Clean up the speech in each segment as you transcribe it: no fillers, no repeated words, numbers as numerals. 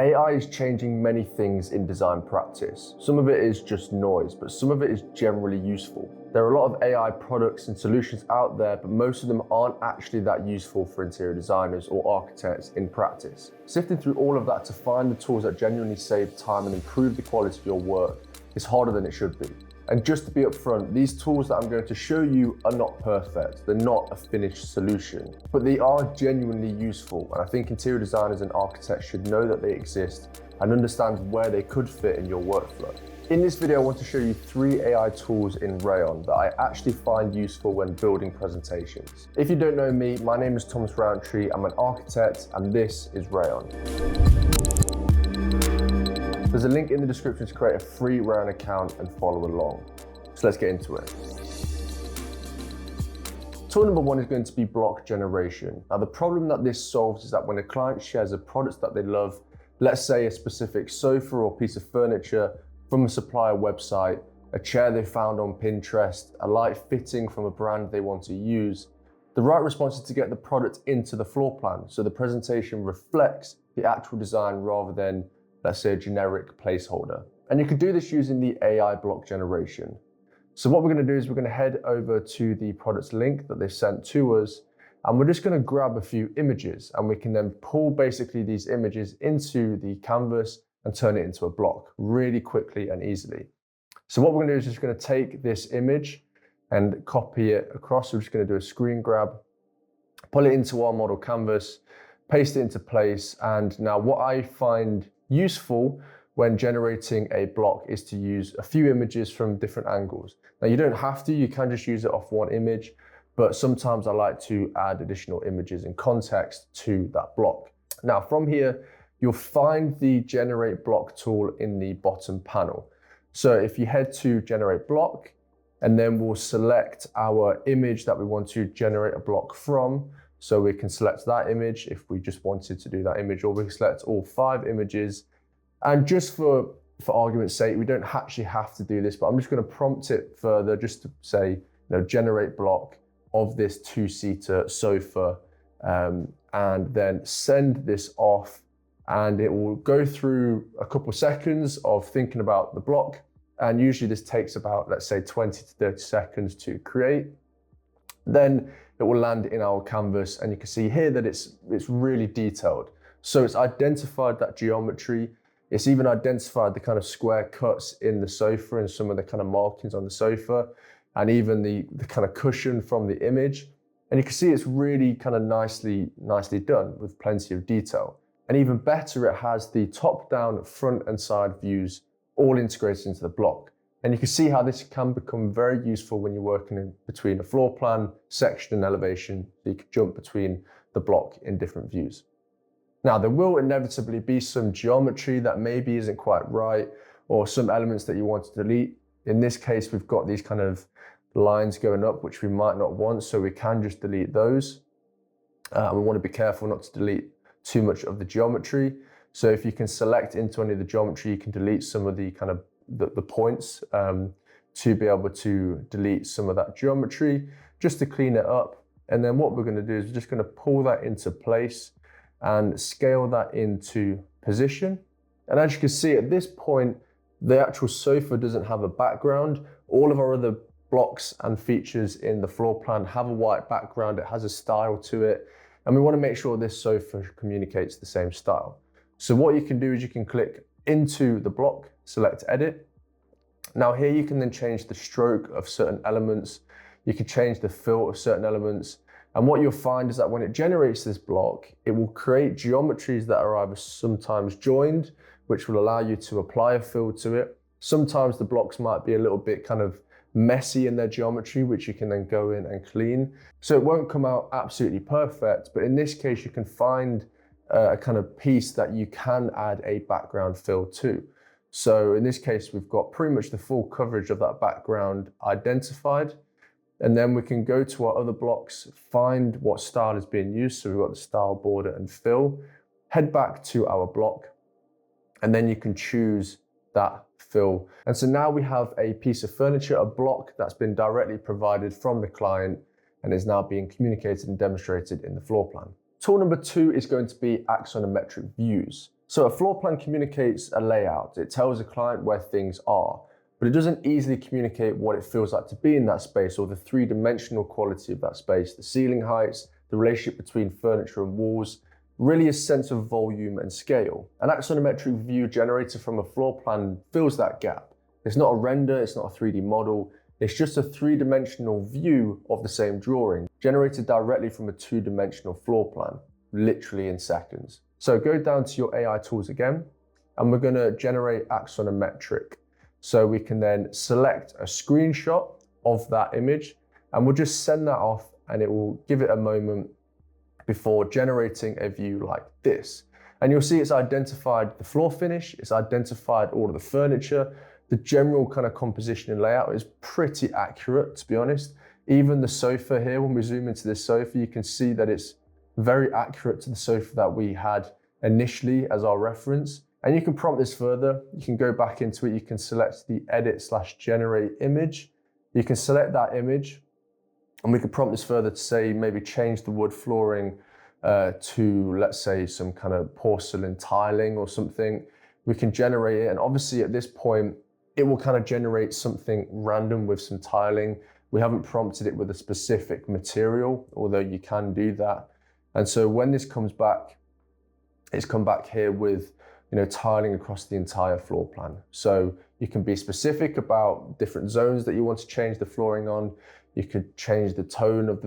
AI is changing many things in design practice. Some of it is just noise, but some of it is generally useful. There are a lot of AI products and solutions out there, but most of them aren't actually that useful for interior designers or architects in practice. Sifting through all of that to find the tools that genuinely save time and improve the quality of your work is harder than it should be. And just to be upfront, these tools that I'm going to show you are not perfect. They're not a finished solution, but they are genuinely useful. And I think interior designers and architects should know that they exist and understand where they could fit in your workflow. In this video, I want to show you 3 AI tools in Rayon that I actually find useful when building presentations. If you don't know me, my name is Thomas Roundtree. I'm an architect, and this is Rayon. There's a link in the description to create a free Rayon account and follow along. So let's get into it. Tool number 1 is going to be block generation. Now, the problem that this solves is that when a client shares a product that they love, let's say a specific sofa or piece of furniture from a supplier website, a chair they found on Pinterest, a light fitting from a brand they want to use, the right response is to get the product into the floor plan so the presentation reflects the actual design rather than, let's say, a generic placeholder. And you can do this using the AI block generation. So what we're going to do is we're going to head over to the product's link that they sent to us, and we're just going to grab a few images, and we can then pull basically these images into the canvas and turn it into a block really quickly and easily. So what we're going to do is just going to take this image and copy it across. We're just going to do a screen grab, pull it into our model canvas, paste it into place. And now what I find useful when generating a block is to use a few images from different angles. Now, you don't have to, you can just use it off one image, but sometimes I like to add additional images and context to that block. Now, from here, you'll find the generate block tool in the bottom panel. So if you head to generate block, and then we'll select our image that we want to generate a block from. So we can select that image if we just wanted to do that image, or we can select all 5 images. And just for argument's sake, we don't actually have to do this, but I'm just going to prompt it further just to say, generate block of this 2-seater sofa, and then send this off. And it will go through a couple of seconds of thinking about the block. And usually this takes about, let's say, 20 to 30 seconds to create. Then it will land in our canvas, and you can see here that it's really detailed. So it's identified that geometry. It's even identified the kind of square cuts in the sofa and some of the kind of markings on the sofa, and even the kind of cushion from the image. And you can see it's really kind of nicely done with plenty of detail. And even better, it has the top-down, front and side views all integrated into the block. And you can see how this can become very useful when you're working in between a floor plan, section and elevation. So you can jump between the block in different views. Now, there will inevitably be some geometry that maybe isn't quite right, or some elements that you want to delete. In this case, we've got these kind of lines going up, which we might not want, so we can just delete those. We want to be careful not to delete too much of the geometry. So if you can select into any of the geometry, you can delete some of the kind of the points to be able to delete some of that geometry just to clean it up. And then what we're going to do is we're just going to pull that into place and scale that into position. And as you can see at this point, the actual sofa doesn't have a background. All of our other blocks and features in the floor plan have a white background. It has a style to it. And we want to make sure this sofa communicates the same style. So what you can do is you can click into the block, select edit. Now here you can then change the stroke of certain elements. You can change the fill of certain elements. And what you'll find is that when it generates this block, it will create geometries that are either sometimes joined, which will allow you to apply a fill to it. Sometimes the blocks might be a little bit kind of messy in their geometry, which you can then go in and clean. So it won't come out absolutely perfect, but in this case, you can find a kind of piece that you can add a background fill to. So in this case, we've got pretty much the full coverage of that background identified. And then we can go to our other blocks, find what style is being used. So we've got the style, border and fill, head back to our block, and then you can choose that fill. And so now we have a piece of furniture, a block that's been directly provided from the client and is now being communicated and demonstrated in the floor plan. Tool number 2 is going to be axonometric views. So a floor plan communicates a layout. It tells the client where things are, but it doesn't easily communicate what it feels like to be in that space or the three-dimensional quality of that space, the ceiling heights, the relationship between furniture and walls, really a sense of volume and scale. An axonometric view generated from a floor plan fills that gap. It's not a render, it's not a 3D model, it's just a three-dimensional view of the same drawing, generated directly from a two-dimensional floor plan, literally in seconds. So go down to your AI tools again, and we're gonna generate axonometric. So we can then select a screenshot of that image, and we'll just send that off, and it will give it a moment before generating a view like this. And you'll see it's identified the floor finish, it's identified all of the furniture, the general kind of composition and layout is pretty accurate, to be honest. Even the sofa here, when we zoom into this sofa, you can see that it's very accurate to the sofa that we had initially as our reference. And you can prompt this further. You can go back into it. You can select the edit/generate image. You can select that image, and we could prompt this further to say, maybe change the wood flooring to, let's say, some kind of porcelain tiling or something. We can generate it. And obviously at this point, it will kind of generate something random with some tiling. We haven't prompted it with a specific material, although you can do that. And so when this comes back, it's come back here with, tiling across the entire floor plan. So you can be specific about different zones that you want to change the flooring on. You could change the tone of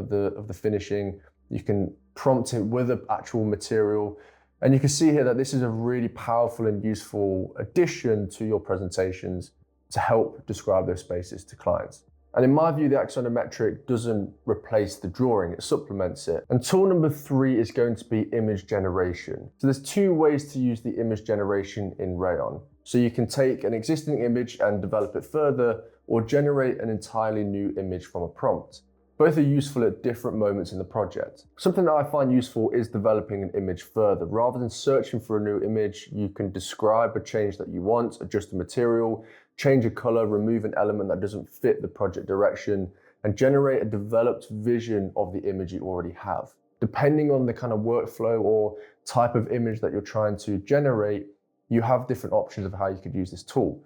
the finishing. You can prompt it with an actual material. And you can see here that this is a really powerful and useful addition to your presentations to help describe those spaces to clients. And in my view, the axonometric doesn't replace the drawing, it supplements it. And tool number 3 is going to be image generation. So there's 2 ways to use the image generation in Rayon. So you can take an existing image and develop it further, or generate an entirely new image from a prompt. Both are useful at different moments in the project. Something that I find useful is developing an image further. Rather than searching for a new image, you can describe a change that you want, adjust the material, change a color, remove an element that doesn't fit the project direction, and generate a developed vision of the image you already have. Depending on the kind of workflow or type of image that you're trying to generate, you have different options of how you could use this tool.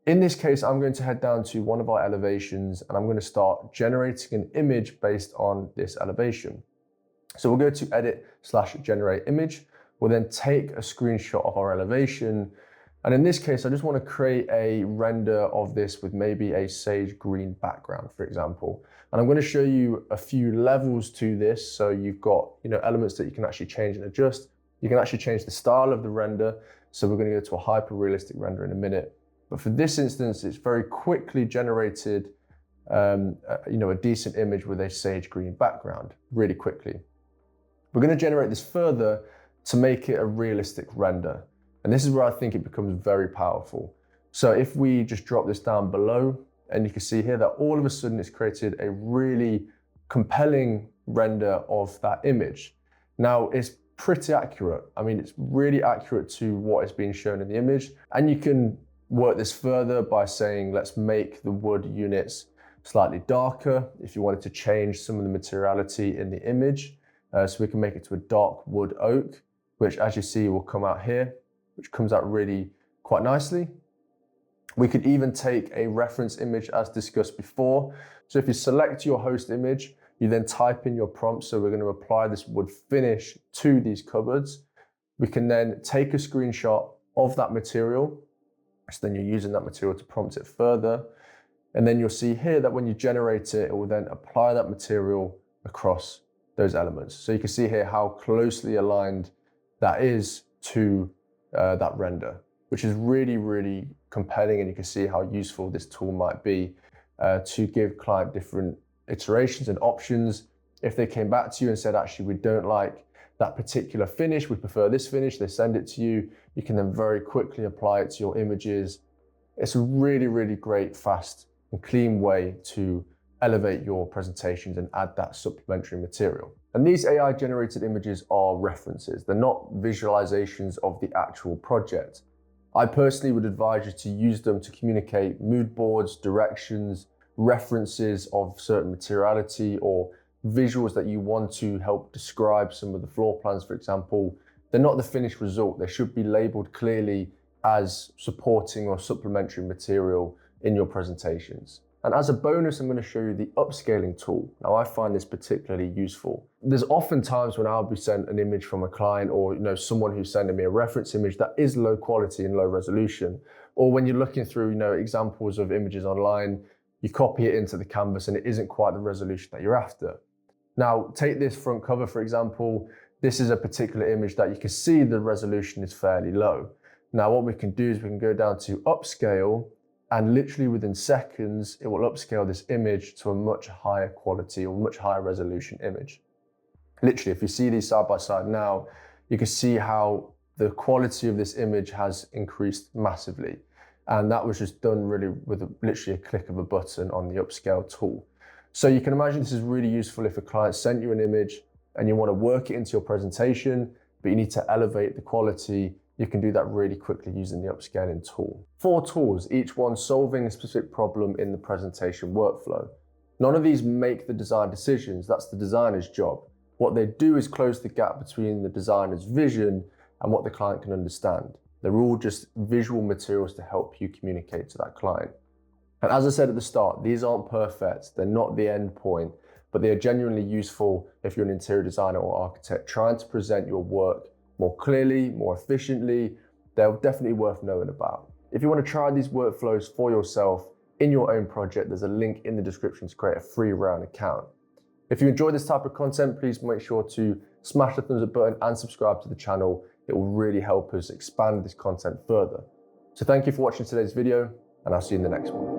In this case, I'm going to head down to one of our elevations, and I'm going to start generating an image based on this elevation. So we'll go to edit/generate image. We'll then take a screenshot of our elevation. And in this case, I just want to create a render of this with maybe a sage green background, for example. And I'm going to show you a few levels to this. So you've got, elements that you can actually change and adjust. You can actually change the style of the render. So we're going to go to a hyper-realistic render in a minute. But for this instance, it's very quickly generated, a decent image with a sage green background, really quickly. We're going to generate this further to make it a realistic render. And this is where I think it becomes very powerful. So if we just drop this down below, and you can see here that all of a sudden it's created a really compelling render of that image. Now it's pretty accurate. I mean, it's really accurate to what is being shown in the image. And you can work this further by saying, let's make the wood units slightly darker if you wanted to change some of the materiality in the image. So we can make it to a dark wood oak, which as you see will come out here, which comes out really quite nicely. We could even take a reference image as discussed before. So if you select your host image, you then type in your prompt. So we're going to apply this wood finish to these cupboards. We can then take a screenshot of that material. So then you're using that material to prompt it further. And then you'll see here that when you generate it, it will then apply that material across those elements. So you can see here how closely aligned that is to that render, which is really, really compelling. And you can see how useful this tool might be to give client different iterations and options. If they came back to you and said, actually, we don't like that particular finish, we prefer this finish, they send it to you. You can then very quickly apply it to your images. It's a really, really great, fast and clean way to elevate your presentations and add that supplementary material. And these AI generated images are references. They're not visualizations of the actual project. I personally would advise you to use them to communicate mood boards, directions, references of certain materiality or visuals that you want to help describe some of the floor plans, for example. They're not the finished result. They should be labeled clearly as supporting or supplementary material in your presentations. And as a bonus, I'm going to show you the upscaling tool. Now, I find this particularly useful. There's often times when I'll be sent an image from a client, or someone who's sending me a reference image that is low quality and low resolution. Or when you're looking through examples of images online, you copy it into the canvas and it isn't quite the resolution that you're after. Now, take this front cover, for example. This is a particular image that you can see the resolution is fairly low. Now, what we can do is we can go down to upscale, and literally within seconds, it will upscale this image to a much higher quality or much higher resolution image. Literally, if you see these side by side now, you can see how the quality of this image has increased massively. And that was just done really with literally a click of a button on the upscale tool. So you can imagine this is really useful if a client sent you an image and you want to work it into your presentation, but you need to elevate the quality. You can do that really quickly using the upscaling tool. 4 tools, each one solving a specific problem in the presentation workflow. None of these make the design decisions, that's the designer's job. What they do is close the gap between the designer's vision and what the client can understand. They're all just visual materials to help you communicate to that client. And as I said at the start, these aren't perfect, they're not the end point, but they are genuinely useful if you're an interior designer or architect trying to present your work more clearly, more efficiently. They're definitely worth knowing about. If you want to try these workflows for yourself in your own project, there's a link in the description to create a free Rayon account. If you enjoy this type of content, please make sure to smash the thumbs up button and subscribe to the channel. It will really help us expand this content further. So thank you for watching today's video, and I'll see you in the next one.